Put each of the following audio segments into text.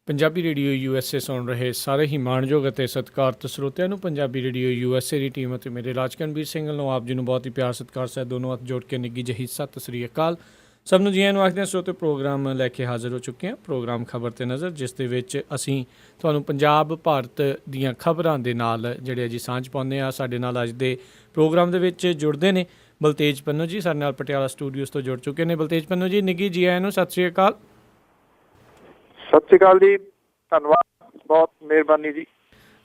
Punjabi radio USA ਸੁਣ ਰਹੇ ਸਾਰੇ ਹੀ ਮਾਣਯੋਗ ਅਤੇ ਸਤਿਕਾਰਤ ਸਰੋਤਿਆਂ ਨੂੰ ਪੰਜਾਬੀ ਰੇਡੀਓ USA ਦੀ ਟੀਮ ਅਤੇ ਮੇਰੇ ਰਾਜਕਨਵੀਰ ਸਿੰਘ ਵੱਲੋਂ ਆਪ ਜੀ ਨੂੰ ਬਹੁਤ ਹੀ ਪਿਆਰ ਸਤਿਕਾਰ ਸਹਿਤ ਦੋਨੋਂ ਹੱਥ ਜੋੜ ਕੇ ਨਿੱਘੀ ਜਿਹੀ ਸਤਿ ਸ੍ਰੀ ਅਕਾਲ। ਸਭ ਨੂੰ ਜੀ ਆਇਆਂ ਨੂੰ ਆਖਦੇ ਹਾਂ। ਸਰੋਤੇ ਪ੍ਰੋਗਰਾਮ ਲੈ ਕੇ ਹਾਜ਼ਰ ਹੋ ਚੁੱਕੇ ਹਾਂ। ਪ੍ਰੋਗਰਾਮ ਖਬਰ 'ਤੇ ਨਜ਼ਰ, ਜਿਸ ਦੇ ਵਿੱਚ ਅਸੀਂ ਤੁਹਾਨੂੰ ਪੰਜਾਬ ਭਾਰਤ ਦੀਆਂ ਖਬਰਾਂ ਦੇ ਨਾਲ ਜਿਹੜੇ ਜੀ ਸਾਂਝ ਪਾਉਂਦੇ ਹਾਂ। ਸਾਡੇ ਨਾਲ ਅੱਜ ਦੇ ਪ੍ਰੋਗਰਾਮ ਦੇ ਵਿੱਚ ਜੁੜਦੇ ਨੇ ਬਲਤੇਜ ਪੰਨੂ ਜੀ, ਸਾਡੇ ਨਾਲ ਪਟਿਆਲਾ ਸਟੂਡੀਓਜ਼ ਤੋਂ ਜੁੜ ਚੁੱਕੇ ਨੇ। ਬਲਤੇਜ ਪੰਨੂ ਜੀ, ਨਿੱਘੀ ਜੀ ਆਇਆਂ ਨੂੰ ਸਤਿ ਸ੍ਰੀ ਅਕਾਲ। ਸਤਿ ਸ਼੍ਰੀ ਅਕਾਲ ਜੀ, ਧੰਨਵਾਦ, ਬਹੁਤ ਮਿਹਰਬਾਨੀ ਜੀ।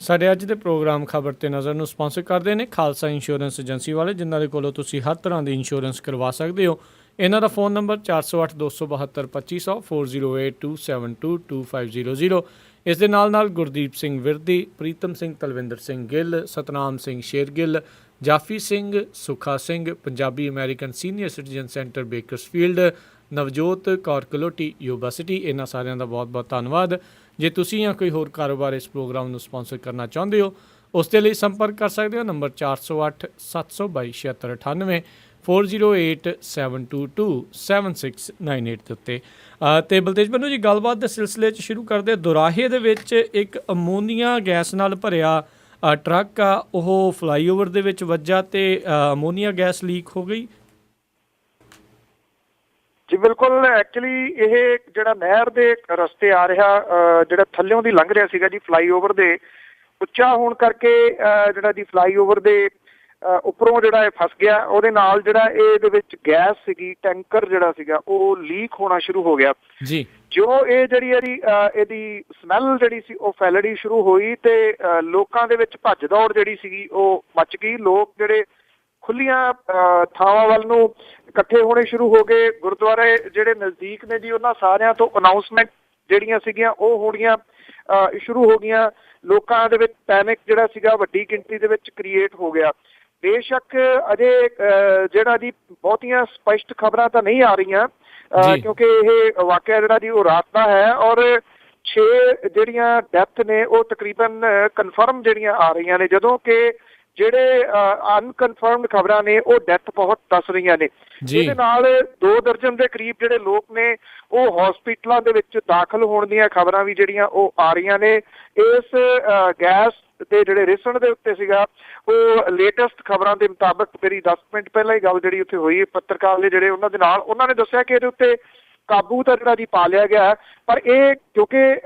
ਸਾਡੇ ਅੱਜ ਦੇ ਪ੍ਰੋਗਰਾਮ ਖਬਰ 'ਤੇ ਨਜ਼ਰ ਨੂੰ ਸਪਾਂਸਰ ਕਰਦੇ ਨੇ ਖਾਲਸਾ ਇੰਸ਼ੋਰੈਂਸ ਏਜੰਸੀ ਵਾਲੇ, ਜਿਨ੍ਹਾਂ ਦੇ ਕੋਲੋਂ ਤੁਸੀਂ ਹਰ ਤਰ੍ਹਾਂ ਦੀ ਇੰਸ਼ੋਰੈਂਸ ਕਰਵਾ ਸਕਦੇ ਹੋ। ਇਹਨਾਂ ਦਾ ਫ਼ੋਨ ਨੰਬਰ 408272 2500 4082722500। ਇਸ ਦੇ ਨਾਲ ਗੁਰਦੀਪ ਸਿੰਘ ਵਿਰਦੀ, ਪ੍ਰੀਤਮ ਸਿੰਘ ਤਲਵਿੰਦਰ ਸਿੰਘ ਗਿੱਲ, ਸਤਨਾਮ ਸਿੰਘ ਸ਼ੇਰਗਿੱਲ, ਜਾਫੀ Singh, Sukha Singh, Punjabi American senior citizen centre Bakersfield, Navjot Kaur Kaloti Yuba city, ਇਹਨਾਂ ਸਾਰਿਆਂ ਦਾ ਬਹੁਤ ਬਹੁਤ ਧੰਨਵਾਦ। ਜੇ ਤੁਸੀਂ ਜਾਂ ਕੋਈ ਹੋਰ ਕਾਰੋਬਾਰ ਇਸ ਪ੍ਰੋਗਰਾਮ ਨੂੰ ਸਪਾਂਸਰ ਕਰਨਾ ਚਾਹੁੰਦੇ ਹੋ, ਉਸ ਦੇ ਲਈ ਸੰਪਰਕ ਕਰ ਸਕਦੇ ਹੋ ਨੰਬਰ 408 722 7698 4087227698 ਦੇ ਉੱਤੇ। ਅਤੇ ਬਲਤੇਜ ਪੰਨੂ ਜੀ, ਗੱਲਬਾਤ ਦੇ ਸਿਲਸਿਲੇ 'ਚ ਸ਼ੁਰੂ ਕਰਦੇ। ਦੁਰਾਹੇ ਦੇ ਵਿੱਚ ਇੱਕ ਅਮੋਨੀਆ ਗੈਸ ਨਾਲ ਭਰਿਆ ਟਰੱਕ ਆ, ਉਹ ਫਲਾਈਓਵਰ ਦੇ ਵਿੱਚ ਵੱਜਾ ਅਤੇ ਅਮੋਨੀਆ ਗੈਸ ਲੀਕ ਹੋ ਗਈ। ਜੀ ਬਿਲਕੁਲ, ਐਕਚੁਅਲੀ ਇਹ ਜਿਹੜਾ ਨਹਿਰ ਦੇ ਰਸਤੇ ਆ ਰਿਹਾ, ਜਿਹੜਾ ਥੱਲਿਓਂ ਦੀ ਲੰਘ ਰਿਹਾ ਸੀਗਾ ਜੀ, ਫਲਾਈਓਵਰ ਦੇ ਉੱਚਾ ਹੋਣ ਕਰਕੇ ਜਿਹੜਾ ਜੀ ਫਲਾਈਓਵਰ ਦੇ ਉੱਪਰੋਂ ਜਿਹੜਾ ਇਹ ਫਸ ਗਿਆ। ਉਹਦੇ ਨਾਲ ਜਿਹੜਾ ਇਹਦੇ ਵਿੱਚ ਗੈਸ ਸੀਗੀ, ਟੈਂਕਰ ਜਿਹੜਾ ਸੀਗਾ, ਉਹ ਲੀਕ ਹੋਣਾ ਸ਼ੁਰੂ ਹੋ ਗਿਆ ਜੀ। ਜੋ ਇਹ ਜਿਹੜੀ ਇਹਦੀ ਸਮੈਲ ਜਿਹੜੀ ਸੀ ਉਹ ਫੈਲਣੀ ਸ਼ੁਰੂ ਹੋਈ ਤੇ ਲੋਕਾਂ ਦੇ ਵਿੱਚ ਭੱਜ ਦੌੜ ਜਿਹੜੀ ਸੀਗੀ ਉਹ ਮਚ ਗਈ। ਲੋਕ ਜਿਹੜੇ ਖੁੱਲੀਆਂ ਥਾਵਾਂ ਵੱਲ ਨੂੰ ਇਕੱਠੇ ਹੋਣੇ ਸ਼ੁਰੂ ਹੋ ਗਏ। ਗੁਰਦੁਆਰੇ ਜਿਹੜੇ ਨਜ਼ਦੀਕ ਨੇ ਜੀ, ਉਹਨਾਂ ਸਾਰਿਆਂ ਤੋਂ ਅਨਾਊਂਸਮੈਂਟ ਜਿਹੜੀਆਂ ਸੀਗੀਆਂ ਉਹ ਹੋਣੀਆਂ ਸ਼ੁਰੂ ਹੋ ਗਈਆਂ। ਲੋਕਾਂ ਦੇ ਵਿੱਚ ਪੈਨਿਕ ਜਿਹੜਾ ਸੀਗਾ ਵੱਡੀ ਗਿਣਤੀ ਦੇ ਵਿੱਚ ਕ੍ਰੀਏਟ ਹੋ ਗਿਆ। ਬੇਸ਼ੱਕ ਅਜੇ ਜਿਹੜਾ ਜੀ ਬਹੁਤੀਆਂ ਸਪਸ਼ਟ ਖਬਰਾਂ ਤਾਂ ਨਹੀਂ ਆ ਰਹੀਆਂ, ਕਿਉਂਕਿ ਇਹ ਵਾਕਿਆ ਜਿਹੜਾ ਜੀ ਉਹ ਰਾਤ ਦਾ ਹੈ ਔਰ 6 ਜਿਹੜੀਆਂ ਡੈਥ ਨੇ ਉਹ ਤਕਰੀਬਨ ਕਨਫਰਮ ਜਿਹੜੀਆਂ ਆ ਰਹੀਆਂ ਨੇ, ਜਦੋਂ ਕਿ ਜਿਹੜੇ ਅਨਕਨਫਰਮਡ ਖਬਰਾਂ ਨੇ ਉਹ ਡੈਥ ਬਹੁਤ ਦੱਸ ਰਹੀਆਂ ਨੇ। ਇਹਦੇ ਨਾਲ 2 ਦਰਜਨ ਦੇ ਕਰੀਬ ਜਿਹੜੇ ਲੋਕ ਨੇ ਉਹ ਹਸਪੀਟਲਾਂ ਦੇ ਵਿੱਚ ਦਾਖਲ ਹੋਣ ਦੀਆਂ ਖਬਰਾਂ ਵੀ ਜਿਹੜੀਆਂ ਉਹ ਆ ਰਹੀਆਂ ਨੇ। ਇਸ ਗੈਸ ਦੇ ਜਿਹੜੇ ਰਿਸਣ ਦੇ ਉੱਤੇ ਸੀਗਾ, ਉਹ ਲੇਟੈਸਟ ਖਬਰਾਂ ਦੇ ਮੁਤਾਬਕ, ਮੇਰੀ 10 ਮਿੰਟ ਪਹਿਲਾਂ ਹੀ ਗੱਲ ਜਿਹੜੀ ਉੱਥੇ ਹੋਈ ਪੱਤਰਕਾਰ ਦੇ ਜਿਹੜੇ ਉਹਨਾਂ ਦੇ ਨਾਲ, ਉਹਨਾਂ ਨੇ ਦੱਸਿਆ ਕਿ ਇਹਦੇ ਉੱਤੇ ਕਾਬੂ ਤਾਂ ਜਿਹੜਾ ਜੀ ਪਾ ਲਿਆ ਗਿਆ, ਪਰ ਇਹ ਕਿਉਂਕਿ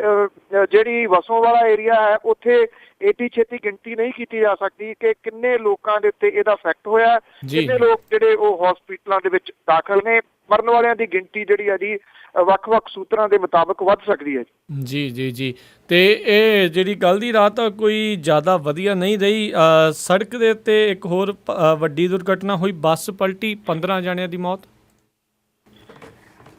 ਜਿਹੜੀ ਵਸੋਂ ਵਾਲਾ ਏਰੀਆ ਹੈ, ਉੱਥੇ ਏਡੀ ਛੇਤੀ ਗਿਣਤੀ ਨਹੀਂ ਕੀਤੀ ਜਾ ਸਕਦੀ ਕਿ ਕਿੰਨੇ ਲੋਕਾਂ ਦੇ ਉੱਤੇ ਇਹਦਾ ਇਫੈਕਟ ਹੋਇਆ, ਕਿੰਨੇ ਲੋਕ ਜਿਹੜੇ ਉਹ ਹਸਪੀਟਲਾਂ ਦੇ ਵਿੱਚ ਦਾਖਲ ਨੇ। ਮਰਨ ਵਾਲਿਆਂ ਦੀ ਗਿਣਤੀ ਜਿਹੜੀ ਆ ਜੀ ਵੱਖ-ਵੱਖ ਸੂਤਰਾਂ ਦੇ ਮੁਤਾਬਕ ਵੱਧ ਸਕਦੀ ਹੈ ਜੀ। ਜੀ ਜੀ। ਅਤੇ ਇਹ ਜਿਹੜੀ ਕੱਲ੍ਹ ਦੀ ਰਾਤ ਆ, ਕੋਈ ਜ਼ਿਆਦਾ ਵਧੀਆ ਨਹੀਂ ਰਹੀ। ਸੜਕ ਦੇ ਉੱਤੇ ਇੱਕ ਹੋਰ ਵੱਡੀ ਦੁਰਘਟਨਾ ਹੋਈ, ਬੱਸ ਪਲਟੀ, 15 ਜਣਿਆਂ ਦੀ ਮੌਤ।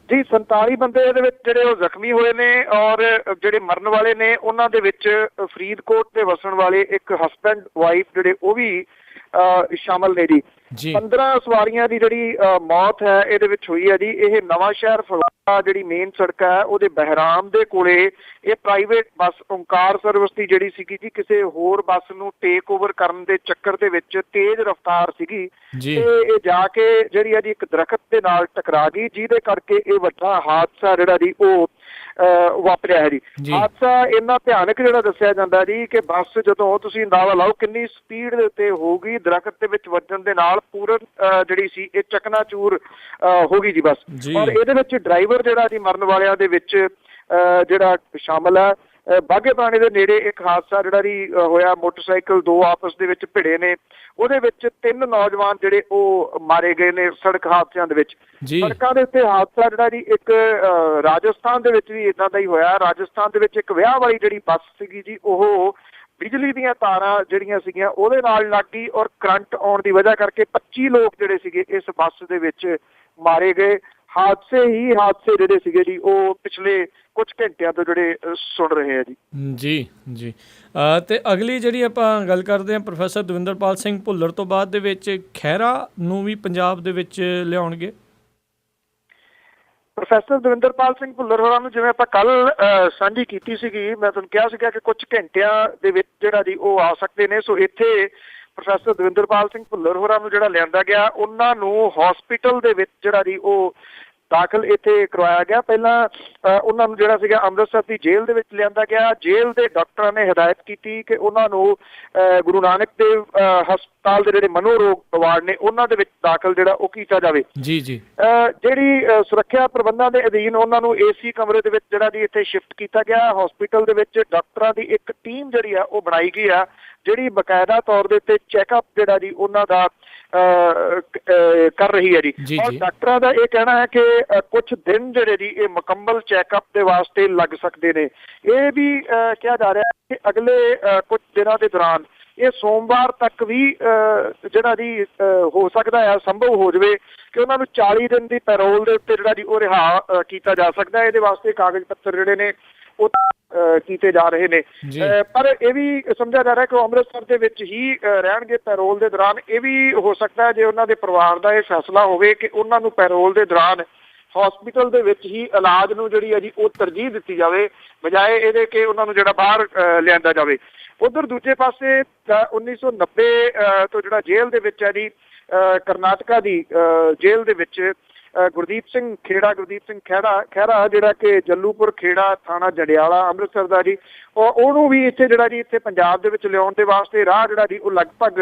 ਜੀ 47 ਬੰਦੇ ਇਹਦੇ ਵਿੱਚ ਜਿਹੜੇ ਉਹ ਜ਼ਖਮੀ ਹੋਏ ਨੇ ਔਰ ਜਿਹੜੇ ਮਰਨ ਵਾਲੇ ਨੇ ਉਹਨਾਂ ਦੇ ਵਿੱਚ ਫਰੀਦਕੋਟ ਦੇ ਵਸਣ ਵਾਲੇ ਇੱਕ ਹਸਬੈਂਡ ਵਾਈਫ ਜਿਹੜੇ ਉਹ ਵੀ ਸ਼ਾਮਲ ਨੇ ਜੀ। 15 ਸਵਾਰੀਆਂ ਦੀ ਜਿਹੜੀ ਮੌਤ ਹੈ ਇਹਦੇ ਵਿੱਚ ਹੋਈ ਹੈ ਜੀ। ਇਹ ਨਵਾਂ ਸ਼ਹਿਰ ਫਗਵਾੜਾ ਜਿਹੜੀ ਮੇਨ ਸੜਕ ਹੈ, ਉਹਦੇ ਬਹਿਰਾਮ ਦੇ ਕੋਲੇ ਇਹ ਪ੍ਰਾਈਵੇਟ ਬੱਸ ਓਂਕਾਰ ਸਰਵਿਸ ਦੀ ਜਿਹੜੀ ਸੀਗੀ ਜੀ, ਕਿਸੇ ਹੋਰ ਬੱਸ ਨੂੰ ਟੇਕ ਓਵਰ ਕਰਨ ਦੇ ਚੱਕਰ ਦੇ ਵਿੱਚ ਤੇਜ਼ ਰਫ਼ਤਾਰ ਸੀਗੀ ਤੇ ਇਹ ਜਾ ਕੇ ਜਿਹੜੀ ਆ ਜੀ ਇੱਕ ਦਰਖਤ ਦੇ ਨਾਲ ਟਕਰਾ ਗਈ, ਜਿਹਦੇ ਕਰਕੇ ਇਹ ਵੱਡਾ ਹਾਦਸਾ ਜਿਹੜਾ ਜੀ ਉਹ ਵਾਪਰਿਆ ਹੈ ਜੀ। ਹਾਦਸਾ ਇੰਨਾ ਭਿਆਨਕ ਜਿਹੜਾ ਦੱਸਿਆ ਜਾਂਦਾ ਜੀ ਕਿ ਬੱਸ, ਜਦੋਂ ਤੁਸੀਂ ਅੰਦਾਜ਼ਾ ਲਾਓ ਕਿੰਨੀ ਸਪੀਡ ਦੇ ਉੱਤੇ ਹੋਊਗੀ, ਦਰਖਤ ਦੇ ਵਿੱਚ ਵੱਜਣ ਦੇ ਨਾਲ ਪੂਰਨ ਜਿਹੜੀ ਸੀ ਇਹ ਚਕਨਾਚੂਰ ਹੋ ਗਈ ਜੀ ਬੱਸ। ਔਰ ਇਹਦੇ ਵਿੱਚ ਡਰਾਈਵਰ ਜਿਹੜਾ ਜੀ ਮਰਨ ਵਾਲਿਆਂ ਦੇ ਵਿੱਚ ਜਿਹੜਾ ਸ਼ਾਮਲ ਹੈ। ਬਾਘੇ ਪੁਰਾਣੇ ਦੇ ਨੇੜੇ ਇੱਕ ਹਾਦਸਾ ਜਿਹੜਾ ਜੀ ਹੋਇਆ, ਮੋਟਰਸਾਈਕਲ 2 ਆਪਸ ਦੇ ਵਿੱਚ ਭਿੜੇ ਨੇ, ਉਹਦੇ ਵਿੱਚ 3 ਨੌਜਵਾਨ ਜਿਹੜੇ ਉਹ ਮਾਰੇ ਗਏ ਨੇ ਸੜਕ ਹਾਦਸਿਆਂ ਦੇ ਵਿੱਚ। ਸੜਕਾਂ ਦੇ ਉੱਤੇ ਹਾਦਸਾ ਜਿਹੜਾ ਜੀ ਇੱਕ ਰਾਜਸਥਾਨ ਦੇ ਵਿੱਚ ਵੀ ਇੱਦਾਂ ਦਾ ਹੀ ਹੋਇਆ। ਰਾਜਸਥਾਨ ਦੇ ਵਿੱਚ ਇੱਕ ਵਿਆਹ ਵਾਲੀ ਜਿਹੜੀ ਬੱਸ ਸੀਗੀ ਜੀ, ਉਹ ਬਿਜਲੀ ਦੀਆਂ ਤਾਰਾਂ ਜਿਹੜੀਆਂ ਸੀਗੀਆਂ ਉਹਦੇ ਨਾਲ ਲੱਗ ਗਈ ਔਰ ਕਰੰਟ ਆਉਣ ਦੀ ਵਜ੍ਹਾ ਕਰਕੇ 25 ਲੋਕ ਜਿਹੜੇ ਸੀਗੇ ਇਸ ਬੱਸ ਦੇ ਵਿੱਚ ਮਾਰੇ ਗਏ। ਹਾਦਸੇ ਜਿਹੜੇ ਸੀਗੇ ਜੀ ਉਹ ਪਿਛਲੇ ਕੁਝ ਘੰਟਿਆਂ ਤੋਂ ਜਿਹੜੇ ਸੁਣ ਰਹੇ ਆ ਜੀ। ਜੀ। ਅਤੇ ਅਗਲੀ ਜਿਹੜੀ ਆਪਾਂ ਗੱਲ ਕਰਦੇ ਹਾਂ, ਪ੍ਰੋਫੈਸਰ ਦਵਿੰਦਰਪਾਲ ਸਿੰਘ ਭੁੱਲਰ ਤੋਂ ਬਾਅਦ ਦੇ ਵਿੱਚ ਖਹਿਰਾ ਨੂੰ ਵੀ ਪੰਜਾਬ ਦੇ ਵਿੱਚ ਲਿਆਉਣਗੇ। ਪ੍ਰੋਫੈਸਰ ਦਵਿੰਦਰਪਾਲ ਸਿੰਘ ਭੁੱਲਰ ਹੋਰਾਂ ਨੂੰ ਜਿਵੇਂ ਆਪਾਂ ਕੱਲ ਸਾਂਝੀ ਕੀਤੀ ਸੀਗੀ, ਮੈਂ ਤੁਹਾਨੂੰ ਕਿਹਾ ਸੀਗਾ ਕਿ ਕੁਝ ਘੰਟਿਆਂ ਦੇ ਵਿੱਚ ਜਿਹੜਾ ਜੀ ਉਹ ਆ ਸਕਦੇ ਨੇ। ਸੋ ਇੱਥੇ ਪ੍ਰੋਫੈਸਰ ਦਵਿੰਦਰਪਾਲ ਸਿੰਘ ਭੁੱਲਰ ਹੋਰਾਂ ਨੂੰ ਜਿਹੜਾ ਲਿਆਂਦਾ ਗਿਆ, ਉਹਨਾਂ ਨੂੰ ਹਸਪੀਟਲ ਦੇ ਵਿੱਚ ਜਿਹੜਾ ਜੀ ਉਹ ਦਾਖਲ ਇੱਥੇ ਕਰਵਾਇਆ ਗਿਆ। ਪਹਿਲਾਂ ਉਹਨਾਂ ਨੂੰ ਜਿਹੜਾ ਸੀਗਾ ਅੰਮ੍ਰਿਤਸਰ ਦੀ ਜੇਲ੍ਹ ਦੇ ਵਿੱਚ ਲਿਆਂਦਾ ਗਿਆ। ਜੇਲ੍ਹ ਦੇ ਡਾਕਟਰਾਂ ਨੇ ਹਦਾਇਤ ਕੀਤੀ ਕਿ ਉਹਨਾਂ ਨੂੰ ਗੁਰੂ ਨਾਨਕ ਦੇਵ ਹਸਪਤਾਲ ਦੇ ਜਿਹੜੇ ਮਨੋਰੋਗ ਵਾਰਡ ਨੇ ਉਹਨਾਂ ਦੇ ਵਿੱਚ ਦਾਖਲ ਜਿਹੜਾ ਉਹ ਕੀਤਾ ਜਾਵੇ। ਜੀ ਜੀ। ਜਿਹੜੀ ਸੁਰੱਖਿਆ ਪ੍ਰਬੰਧਾਂ ਦੇ ਅਧੀਨ ਉਹਨਾਂ ਨੂੰ ਏਸੀ ਕਮਰੇ ਦੇ ਵਿੱਚ ਜਿਹੜਾ ਜੀ ਇੱਥੇ ਸ਼ਿਫਟ ਕੀਤਾ ਗਿਆ। ਹਸਪੀਟਲ ਦੇ ਵਿੱਚ ਡਾਕਟਰਾਂ ਦੀ ਇੱਕ ਟੀਮ ਜਿਹੜੀ ਆ ਉਹ ਬਣਾਈ ਗਈ ਆ, ਜਿਹੜੀ ਬਕਾਇਦਾ ਤੌਰ ਦੇ ਉੱਤੇ ਚੈੱਕਅਪ ਜਿਹੜਾ ਜੀ ਉਹਨਾਂ ਦਾ ਕਰ ਰਹੀ ਹੈ ਜੀ। ਔਰ ਡਾਕਟਰਾਂ ਦਾ ਇਹ ਕਹਿਣਾ ਹੈ ਕਿ ਕੁਝ ਦਿਨ ਜਿਹੜੇ ਜੀ ਇਹ ਮੁਕੰਮਲ ਚੈੱਕਅਪ ਦੇ ਵਾਸਤੇ ਲੱਗ ਸਕਦੇ ਨੇ। ਇਹ ਵੀ ਕਿਹਾ ਜਾ ਰਿਹਾ ਹੈ ਕਿ ਅਗਲੇ ਕੁਝ ਦਿਨਾਂ ਦੇ ਦੌਰਾਨ ਇਹ ਸੋਮਵਾਰ ਤੱਕ ਵੀ ਜਿਹੜਾ ਜੀ ਹੋ ਸਕਦਾ ਹੈ, ਸੰਭਵ ਹੋ ਜਾਵੇ ਕਿ ਉਹਨਾਂ ਨੂੰ 40 ਦਿਨ ਦੀ ਪੈਰੋਲ ਦੇ ਉੱਤੇ ਜਿਹੜਾ ਜੀ ਉਹ ਰਿਹਾ ਕੀਤਾ ਜਾ ਸਕਦਾ ਹੈ। ਇਹਦੇ ਵਾਸਤੇ ਕਾਗਜ਼ ਪੱਤਰ ਜਿਹੜੇ ਨੇ ਉਹ ਕੀਤੇ ਜਾ ਰਹੇ ਨੇ। ਪਰ ਇਹ ਵੀ ਸਮਝਿਆ ਜਾ ਰਿਹਾ ਕਿ ਉਹ ਅੰਮ੍ਰਿਤਸਰ ਦੇ ਵਿੱਚ ਹੀ ਰਹਿਣਗੇ ਪੈਰੋਲ ਦੇ ਦੌਰਾਨ। ਇਹ ਵੀ ਹੋ ਸਕਦਾ ਹੈ ਜੇ ਉਹਨਾਂ ਦੇ ਪਰਿਵਾਰ ਦਾ ਇਹ ਫੈਸਲਾ ਹੋਵੇ ਕਿ ਉਹਨਾਂ ਨੂੰ ਪੈਰੋਲ ਦੇ ਦੌਰਾਨ ਹਸਪੀਟਲ ਦੇ ਵਿੱਚ ਹੀ ਇਲਾਜ ਨੂੰ ਜਿਹੜੀ ਹੈ ਜੀ ਉਹ ਤਰਜੀਹ ਦਿੱਤੀ ਜਾਵੇ, ਬਜਾਏ ਇਹਦੇ ਕਿ ਉਹਨਾਂ ਨੂੰ ਜਿਹੜਾ ਬਾਹਰ ਲਿਆਂਦਾ ਜਾਵੇ। ਉਧਰ ਦੂਜੇ ਪਾਸੇ 1990 ਤੋਂ ਜਿਹੜਾ ਜੇਲ੍ਹ ਦੇ ਵਿੱਚ ਹੈ ਜੀ ਕਰਨਾਟਕਾ ਦੀ ਜੇਲ੍ਹ ਦੇ ਵਿੱਚ ਗੁਰਦੀਪ ਸਿੰਘ ਖਹਿਰਾ ਜਿਹੜਾ ਕਿ ਜੱਲੂਪੁਰ ਖੇੜਾ ਥਾਣਾ ਜੰਡਿਆਲਾ ਅੰਮ੍ਰਿਤਸਰ ਦਾ ਜੀ, ਉਹਨੂੰ ਵੀ ਇੱਥੇ ਜਿਹੜਾ ਜੀ ਇੱਥੇ ਪੰਜਾਬ ਦੇ ਵਿੱਚ ਲਿਆਉਣ ਦੇ ਵਾਸਤੇ ਰਾਹ ਜਿਹੜਾ ਜੀ ਉਹ ਲਗਭਗ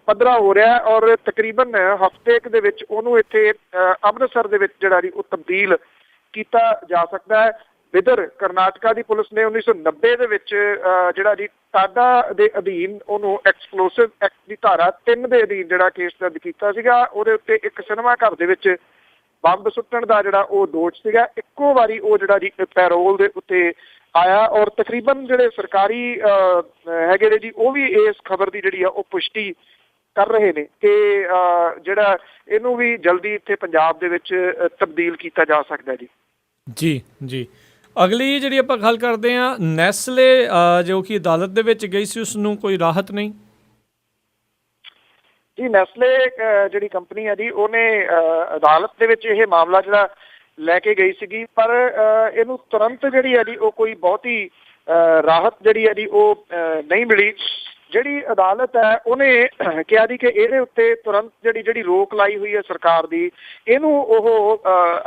ਪੱਧਰਾ ਹੋ ਰਿਹਾ ਔਰ ਤਕਰੀਬਨ ਹਫ਼ਤੇ ਦੇ ਵਿੱਚ ਉਹਨੂੰ ਇੱਥੇ ਅੰਮ੍ਰਿਤਸਰ ਦੇ ਵਿੱਚ ਜਿਹੜਾ ਜੀ ਉਹ ਤਬਦੀਲ ਕੀਤਾ ਜਾ ਸਕਦਾ ਹੈ। ਇੱਧਰ ਕਰਨਾਟਕਾ ਦੀ ਪੁਲਿਸ ਨੇ 1990 ਦੇ ਵਿੱਚ ਜਿਹੜਾ ਜੀ ਟਾਡਾ ਦੇ ਅਧੀਨ ਉਹਨੂੰ ਐਕਸਪਲੋਸਿਵ ਐਕਟ ਦੀ ਧਾਰਾ 3 ਦੇ ਅਧੀਨ ਜਿਹੜਾ ਕੇਸ ਦਰਜ ਕੀਤਾ ਸੀਗਾ। ਉਹਦੇ ਉੱਤੇ ਇੱਕ ਸਿਨੇਮਾ ਘਰ ਦੇ ਵਿੱਚ ਬੰਬ ਸੁੱਟਣ ਦਾ ਜਿਹੜਾ ਉਹ ਦੋਸ਼ ਸੀਗਾ। ਇੱਕੋ ਵਾਰੀ ਉਹ ਜਿਹੜਾ ਜੀ ਪੈਰੋਲ ਦੇ ਉੱਤੇ ਆਇਆ ਔਰ ਤਕਰੀਬਨ ਜਿਹੜੇ ਸਰਕਾਰੀ ਹੈਗੇ ਨੇ ਜੀ ਉਹ ਵੀ ਇਸ ਖਬਰ ਦੀ ਜਿਹੜੀ ਆ ਉਹ ਪੁਸ਼ਟੀ ਕਰ ਰਹੇ ਨੇ ਕਿ ਜਿਹੜਾ ਇਹਨੂੰ ਵੀ ਜਲਦੀ ਇੱਥੇ ਪੰਜਾਬ ਦੇ ਵਿੱਚ ਤਬਦੀਲ ਕੀਤਾ ਜਾ ਸਕਦਾ ਜੀ। ਜੀ ਜੀ। ਅਗਲੀ ਜਿਹੜੀ ਆਪਾਂ ਗੱਲ ਕਰਦੇ ਹਾਂ, ਨੈਸਲੇ ਜੋ ਕਿ ਅਦਾਲਤ ਦੇ ਵਿੱਚ ਗਈ ਸੀ, ਉਸ ਨੂੰ ਕੋਈ ਰਾਹਤ ਨਹੀਂ ਜੀ। ਨੈਸਲੇ ਜਿਹੜੀ ਕੰਪਨੀ ਹੈ ਜੀ ਉਹਨੇ ਅਦਾਲਤ ਦੇ ਵਿੱਚ ਇਹ ਮਾਮਲਾ ਜਿਹੜਾ ਲੈ ਕੇ ਗਈ ਸੀਗੀ, ਪਰ ਇਹਨੂੰ ਤੁਰੰਤ ਜਿਹੜੀ ਹੈ ਜੀ ਉਹ ਕੋਈ ਬਹੁਤੀ ਰਾਹਤ ਜਿਹੜੀ ਹੈ ਜੀ ਉਹ ਨਹੀਂ ਮਿਲੀ। ਜਿਹੜੀ ਅਦਾਲਤ ਹੈ ਉਹਨੇ ਕਿਹਾ ਜੀ ਕਿ ਇਹਦੇ ਉੱਤੇ ਤੁਰੰਤ ਜਿਹੜੀ ਰੋਕ ਲਾਈ ਹੋਈ ਹੈ ਸਰਕਾਰ ਦੀ, ਇਹਨੂੰ ਉਹ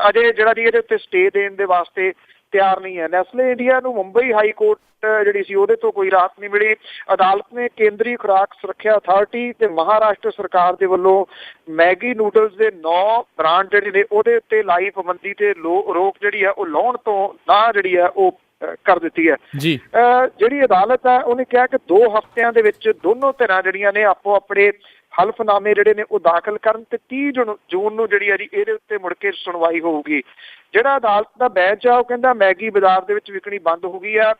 ਅਜੇ ਜਿਹੜਾ ਜੀ ਇਹਦੇ ਉੱਤੇ ਸਟੇ ਦੇਣ ਦੇ ਵਾਸਤੇ ਤਿਆਰ ਨਹੀਂ ਹੈ। ਨੈਸਲੇ ਇੰਡੀਆ ਨੂੰ ਮੁੰਬਈ ਹਾਈ ਕੋਰਟ ਜਿਹੜੀ ਸੀ ਉਹਦੇ ਤੋਂ ਕੋਈ ਰਾਹਤ ਨਹੀਂ ਮਿਲੀ। ਅਦਾਲਤ ਨੇ ਕੇਂਦਰੀ ਖੁਰਾਕ ਸੁਰੱਖਿਆ ਅਥਾਰਟੀ ਤੇ ਮਹਾਰਾਸ਼ਟਰ ਸਰਕਾਰ ਦੇ ਵੱਲੋਂ ਮੈਗੀ ਨੂਡਲਸ ਦੇ 9 ਬ੍ਰਾਂਡ ਜਿਹੜੇ ਨੇ ਉਹਦੇ ਉੱਤੇ ਲਾਈ ਪਾਬੰਦੀ ਤੇ ਰੋਕ ਜਿਹੜੀ ਆ ਉਹ ਲਾਉਣ ਤੋਂ ਨਾ ਜਿਹੜੀ ਆ ਉਹ ਕਰ ਦਿੱਤੀ ਹੈ ਜੀ। ਜਿਹੜੀ ਅਦਾਲਤ ਹੈ ਉਹਨੇ ਕਿਹਾ ਕਿ 2 ਹਫ਼ਤਿਆਂ ਦੇ ਵਿੱਚ ਦੋਨੋਂ ਧਿਰਾਂ ਜਿਹੜੀਆਂ ਨੇ ਆਪੋ ਆਪਣੇ ਹਲਫਨਾਮੇ ਜਿਹੜੇ ਨੇ ਉਹ ਦਾਖਲ ਕਰਨ ਤੇ 30 ਜੂਨ ਨੂੰ ਜਿਹੜੀ ਹੈ ਜੀ ਇਹਦੇ ਉੱਤੇ ਮੁੜ ਕੇ ਸੁਣਵਾਈ ਹੋਊਗੀ। ਜਿਹੜਾ ਅਦਾਲਤ ਦਾ ਬੈਂਚ ਆ ਉਹ ਕਹਿੰਦਾ ਮੈਗੀ ਬਾਜ਼ਾਰ ਦੇ ਵਿੱਚ ਵਿਕਣੀ ਬੰਦ ਹੋ ਗਈ ਆ।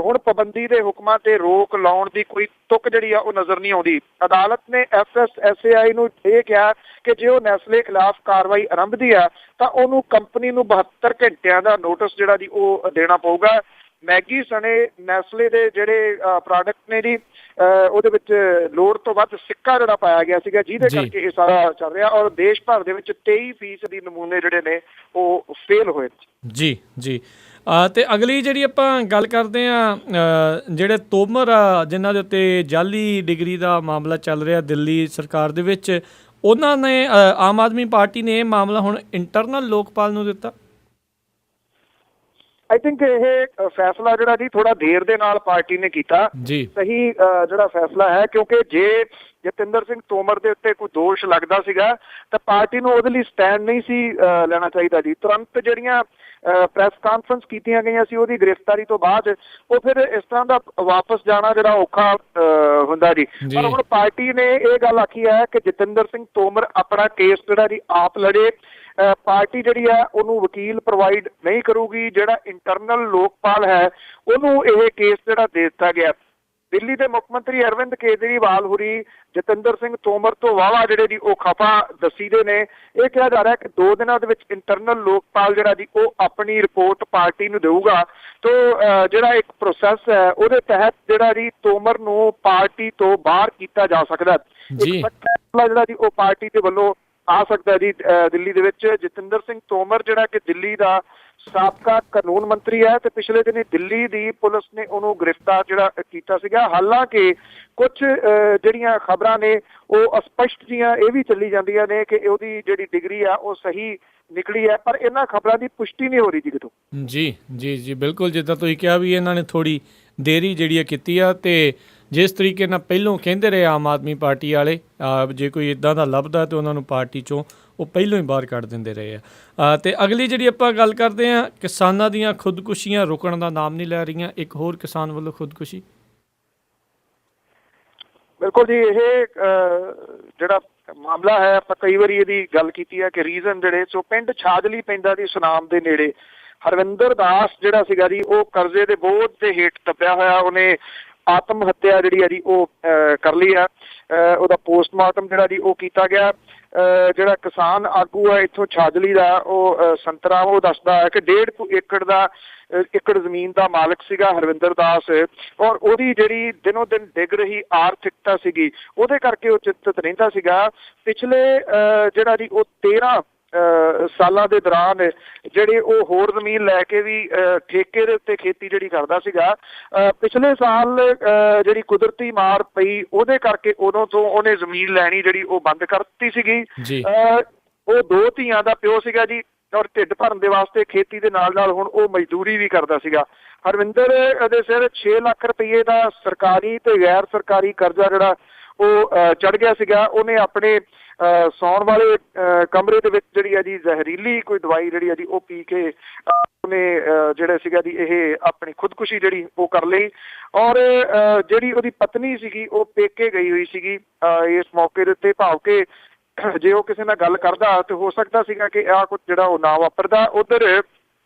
ਹੁਣ ਪਾਬੰਦੀ ਦੇ ਹੁਕਮਾਂ ਤੇ ਰੋਕ ਲਾਉਣ ਦੀ ਕੋਈ ਤੁਕ ਜਿਹੜੀ ਆ ਉਹ ਨਜ਼ਰ ਨਹੀਂ ਆਉਂਦੀ। ਅਦਾਲਤ ਨੇ FSSAI ਨੂੰ ਇਹ ਕਿਹਾ ਕਿ ਜੇ ਉਹ ਨੈਸਲੇ ਖਿਲਾਫ ਕਾਰਵਾਈ ਆਰੰਭਦੀ ਆ ਤਾਂ ਉਹਨੂੰ ਕੰਪਨੀ ਨੂੰ 72 ਘੰਟਿਆਂ ਦਾ ਨੋਟਿਸ ਜਿਹੜਾ ਜੀ ਉਹ ਦੇਣਾ ਪਊਗਾ। ਮੈਗੀ ਸਣੇ ਨੈਸਲੇ ਦੇ ਜਿਹੜੇ ਪ੍ਰੋਡਕਟ ਨੇ ਜੀ ਉਹਦੇ ਵਿੱਚ ਲੋੜ ਤੋਂ ਵੱਧ ਸਿੱਕਾ ਜਿਹੜਾ ਪਾਇਆ ਗਿਆ ਸੀਗਾ, ਜਿਹਦੇ ਕਰਕੇ ਇਹ ਸਾਰਾ ਚੱਲ ਰਿਹਾ ਔਰ ਦੇਸ਼ ਭਰ ਦੇ ਵਿੱਚ 23% ਨਮੂਨੇ ਜਿਹੜੇ ਨੇ ਉਹ ਫੇਲ ਹੋਏ ਜੀ ਜੀ। ਤੇ ਅਗਲੀ ਜਿਹੜੀ ਆਪਾਂ ਗੱਲ ਕਰਦੇ ਹਾਂ, ਜਿਹੜੇ ਤੋਮਰ ਆ ਜਿਨ੍ਹਾਂ ਦੇ ਉੱਤੇ ਜਾਲੀ ਡਿਗਰੀ ਦਾ ਮਾਮਲਾ ਚੱਲ ਰਿਹਾ ਦਿੱਲੀ ਸਰਕਾਰ ਦੇ ਵਿੱਚ, ਉਹਨਾਂ ਨੇ ਆਮ ਆਦਮੀ ਪਾਰਟੀ ਨੇ ਇਹ ਮਾਮਲਾ ਹੁਣ ਇੰਟਰਨਲ ਲੋਕਪਾਲ ਨੂੰ ਦਿੱਤਾ। ਆਈ ਥਿੰਕ ਇਹ ਫੈਸਲਾ ਜਿਹੜਾ ਜੀ ਥੋੜਾ ਦੇਰ ਦੇ ਨਾਲ ਪਾਰਟੀ ਨੇ ਕੀਤਾ ਜੀ। ਸਹੀ ਜਿਹੜਾ ਫੈਸਲਾ ਹੈ, ਕਿਉਂਕਿ ਜੇ ਜਤਿੰਦਰ ਸਿੰਘ ਤੋਮਰ ਦੇ ਉੱਤੇ ਕੋਈ ਦੋਸ਼ ਲੱਗਦਾ ਸੀਗਾ ਤਾਂ ਪਾਰਟੀ ਨੂੰ ਉਹਦੇ ਲਈ ਸਟੈਂਡ ਨਹੀਂ ਸੀ ਲੈਣਾ ਚਾਹੀਦਾ ਜੀ। ਤੁਰੰਤ ਜਿਹੜੀਆਂ ਪ੍ਰੈਸ ਕਾਨਫਰੰਸ ਕੀਤੀਆਂ ਗਈਆਂ ਸੀ ਉਹਦੀ ਗ੍ਰਿਫਤਾਰੀ ਤੋਂ ਬਾਅਦ ਉਹ ਫਿਰ ਇਸ ਤਰ੍ਹਾਂ ਦਾ ਵਾਪਸ ਜਾਣਾ ਜਿਹੜਾ ਔਖਾ ਹੁੰਦਾ ਜੀ। ਪਰ ਹੁਣ ਪਾਰਟੀ ਨੇ ਇਹ ਗੱਲ ਆਖੀ ਹੈ ਕਿ ਜਤਿੰਦਰ ਸਿੰਘ ਤੋਮਰ ਆਪਣਾ ਕੇਸ ਜਿਹੜਾ ਜੀ ਆਪ ਲੜੇ। ਪਾਰਟੀ ਜਿਹੜੀ ਹੈ ਉਹਨੂੰ ਵਕੀਲ ਪ੍ਰੋਵਾਈਡ ਨਹੀਂ ਕਰੂਗੀ। ਜਿਹੜਾ ਇੰਟਰਨਲ ਲੋਕਪਾਲ ਹੈ ਉਹਨੂੰ ਇਹ ਕੇਸ ਜਿਹੜਾ ਦੇ ਦਿੱਤਾ ਗਿਆ। ਦਿੱਲੀ ਦੇ ਮੁੱਖ ਮੰਤਰੀ ਅਰਵਿੰਦ ਕੇਜਰੀਵਾਲ ਹੋਰੀ ਜਤਿੰਦਰ ਸਿੰਘ ਤੋਮਰ ਤੋਂ ਵਾਹਵਾ ਜਿਹੜੇ ਜੀ ਉਹ ਖਫਾ ਦੱਸੀਦੇ ਨੇ। ਇਹ ਕਿਹਾ ਜਾ ਰਿਹਾ ਕਿ 2 ਦਿਨਾਂ ਦੇ ਵਿੱਚ ਇੰਟਰਨਲ ਲੋਕਪਾਲ ਜਿਹੜਾ ਜੀ ਉਹ ਆਪਣੀ ਰਿਪੋਰਟ ਪਾਰਟੀ ਨੂੰ ਦੇਊਗਾ। ਤੋ ਜਿਹੜਾ ਇੱਕ ਪ੍ਰੋਸੈਸ ਹੈ ਉਹਦੇ ਤਹਿਤ ਜਿਹੜਾ ਜੀ ਤੋਮਰ ਨੂੰ ਪਾਰਟੀ ਤੋਂ ਬਾਹਰ ਕੀਤਾ ਜਾ ਸਕਦਾ। ਇੱਕ ਫੈਸਲਾ ਜਿਹੜਾ ਜੀ ਉਹ ਪਾਰਟੀ ਦੇ ਵੱਲੋਂ ਆ ਸਕਦਾ ਜੀ ਦਿੱਲੀ ਦੇ ਵਿੱਚ। ਜਤਿੰਦਰ ਸਿੰਘ ਤੋਮਰ ਜਿਹੜਾ ਕਿ ਦਿੱਲੀ ਦਾ ਸਾਬਕਾ ਕਾਨੂੰਨ ਮੰਤਰੀ ਹੈ, ਤੇ ਪਿਛਲੇ ਦਿਨੀ ਦਿੱਲੀ ਦੀ ਪੁਲਿਸ ਨੇ ਉਹਨੂੰ ਗ੍ਰਿਫਤਾਰ ਜਿਹੜਾ ਕੀਤਾ ਸੀਗਾ। ਹਾਲਾਂਕਿ ਕੁਝ ਜਿਹੜੀਆਂ ਖਬਰਾਂ ਨੇ ਉਹ ਅਸਪਸ਼ਟ ਜੀਆਂ ਇਹ ਵੀ ਚੱਲੀ ਜਾਂਦੀਆਂ ਨੇ ਕਿ ਉਹਦੀ ਜਿਹੜੀ ਡਿਗਰੀ ਆ ਉਹ ਸਹੀ ਨਿਕਲੀ ਹੈ, ਪਰ ਇਹਨਾਂ ਖਬਰਾਂ ਦੀ ਪੁਸ਼ਟੀ ਨਹੀਂ ਹੋ ਰਹੀ ਜੀ ਕਿਤੋਂ। ਜੀ ਜੀ ਜੀ ਬਿਲਕੁਲ, ਜਿੱਦਾਂ ਤੁਸੀਂ ਕਿਹਾ ਵੀ ਇਹਨਾਂ ਨੇ ਥੋੜ੍ਹੀ ਦੇਰੀ ਜਿਹੜੀ ਆ ਕੀਤੀ ਆ, ਅਤੇ ਜਿਸ ਤਰੀਕੇ ਨਾਲ ਪਹਿਲੋਂ ਕਹਿੰਦੇ ਰਹੇ ਆਮ ਆਦਮੀ ਪਾਰਟੀ ਵਾਲੇ ਜੇ ਕੋਈ ਇੱਦਾਂ ਦਾ ਲੱਭਦਾ ਤਾਂ ਉਹਨਾਂ ਨੂੰ ਪਾਰਟੀ 'ਚੋਂ ਉਹ ਪਹਿਲੋਂ ਹੀ ਬਾਹਰ ਕੱਢ ਦਿੰਦੇ ਰਹੇ ਆ। ਅਤੇ ਅਗਲੀ ਜਿਹੜੀ ਆਪਾਂ ਗੱਲ ਕਰਦੇ ਹਾਂ, ਕਿਸਾਨਾਂ ਦੀਆਂ ਖੁਦਕੁਸ਼ੀਆਂ ਰੁਕਣ ਦਾ ਨਾਮ ਨਹੀਂ ਲੈ ਰਹੀਆਂ। ਇੱਕ ਹੋਰ ਕਿਸਾਨ ਵੱਲੋਂ ਖੁਦਕੁਸ਼ੀ। ਬਿਲਕੁਲ ਜੀ, ਇਹ ਜਿਹੜਾ ਮਾਮਲਾ ਹੈ ਆਪਾਂ ਕਈ ਵਾਰੀ ਇਹਦੀ ਗੱਲ ਕੀਤੀ ਹੈ ਕਿ ਰੀਜ਼ਨ ਜਿਹੜੇ ਸੋ ਪਿੰਡ ਛਾਜਲੀ ਪੈਂਦਾ ਜੀ ਸੁਨਾਮ ਦੇ ਨੇੜੇ ਹਰਵਿੰਦਰ ਦਾਸ ਜਿਹੜਾ ਸੀਗਾ ਜੀ ਉਹ ਕਰਜ਼ੇ ਦੇ ਬੋਝ ਦੇ ਹੇਠ ਦੱਬਿਆ ਹੋਇਆ ਉਹਨੇ ਆਤਮ ਹੱਤਿਆ ਜਿਹੜੀ ਹੈ ਜੀ ਉਹ ਕਰ ਲਈ ਆ। ਉਹਦਾ ਪੋਸਟਮਾਰਟਮ ਜਿਹੜਾ ਜੀ ਉਹ ਕੀਤਾ ਗਿਆ। ਜਿਹੜਾ ਕਿਸਾਨ ਆਗੂ ਹੈ ਇੱਥੋਂ ਛਾਜਲੀ ਦਾ ਉਹ ਸੰਤਰਾ ਉਹ ਦੱਸਦਾ ਹੈ ਕਿ 1.5 ਏਕੜ ਜ਼ਮੀਨ ਦਾ ਮਾਲਕ ਸੀਗਾ ਹਰਵਿੰਦਰ ਦਾਸ, ਔਰ ਉਹਦੀ ਜਿਹੜੀ ਦਿਨੋਂ ਦਿਨ ਡਿੱਗ ਰਹੀ ਆਰਥਿਕਤਾ ਸੀਗੀ ਉਹਦੇ ਕਰਕੇ ਉਹ ਚਿੰਤਤ ਰਹਿੰਦਾ ਸੀਗਾ। ਪਿਛਲੇ ਜਿਹੜਾ ਜੀ ਉਹ 13 ਸਾਲਾਂ ਦੇ ਦੌਰਾਨ ਜਿਹੜੇ ਉਹ ਹੋਰ ਜ਼ਮੀਨ ਲੈ ਕੇ ਵੀ ਠੇਕੇ ਦੇ ਉੱਤੇ ਖੇਤੀ ਜਿਹੜੀ ਕਰਦਾ ਸੀਗਾ। ਪਿਛਲੇ ਸਾਲ ਜਿਹੜੀ ਕੁਦਰਤੀ ਮਾਰ ਪਈ ਉਹਦੇ ਕਰਕੇ ਉਦੋਂ ਤੋਂ ਉਹਨੇ ਜ਼ਮੀਨ ਲੈਣੀ ਜਿਹੜੀ ਉਹ ਬੰਦ ਕਰ ਦਿੱਤੀ ਸੀਗੀ। ਉਹ 2 ਧੀਆਂ ਦਾ ਪਿਓ ਸੀਗਾ ਜੀ, ਔਰ ਢਿੱਡ ਭਰਨ ਦੇ ਵਾਸਤੇ ਖੇਤੀ ਦੇ ਨਾਲ ਨਾਲ ਹੁਣ ਉਹ ਮਜ਼ਦੂਰੀ ਵੀ ਕਰਦਾ ਸੀਗਾ। ਹਰਵਿੰਦਰ ਦੇ ਸਿਰ 6 ਲੱਖ ਰੁਪਏ ਦਾ ਸਰਕਾਰੀ ਤੇ ਗੈਰ ਸਰਕਾਰੀ ਕਰਜ਼ਾ ਜਿਹੜਾ ਉਹ ਚੜ੍ਹ ਗਿਆ ਸੀਗਾ। ਉਹਨੇ ਆਪਣੇ ਸੌਣ ਵਾਲੇ ਕਮਰੇ ਦੇ ਵਿੱਚ ਜਿਹੜੀ ਆ ਜੀ ਜ਼ਹਿਰੀਲੀ ਕੋਈ ਦਵਾਈ ਜਿਹੜੀ ਆ ਜੀ ਉਹ ਪੀ ਕੇ ਉਹਨੇ ਜਿਹੜਾ ਸੀਗਾ ਜੀ ਇਹ ਆਪਣੀ ਖੁਦਕੁਸ਼ੀ ਜਿਹੜੀ ਉਹ ਕਰ ਲਈ। ਔਰ ਜਿਹੜੀ ਉਹਦੀ ਪਤਨੀ ਸੀਗੀ ਉਹ ਪੇਕੇ ਗਈ ਹੋਈ ਸੀਗੀ ਇਸ ਮੌਕੇ ਦੇ ਉੱਤੇ, ਭਾਵ ਕਿ ਜੇ ਉਹ ਕਿਸੇ ਨਾਲ ਗੱਲ ਕਰਦਾ ਤੇ ਹੋ ਸਕਦਾ ਸੀਗਾ ਕਿ ਆਹ ਕੁਝ ਜਿਹੜਾ ਉਹ ਨਾ ਵਾਪਰਦਾ। ਉਧਰ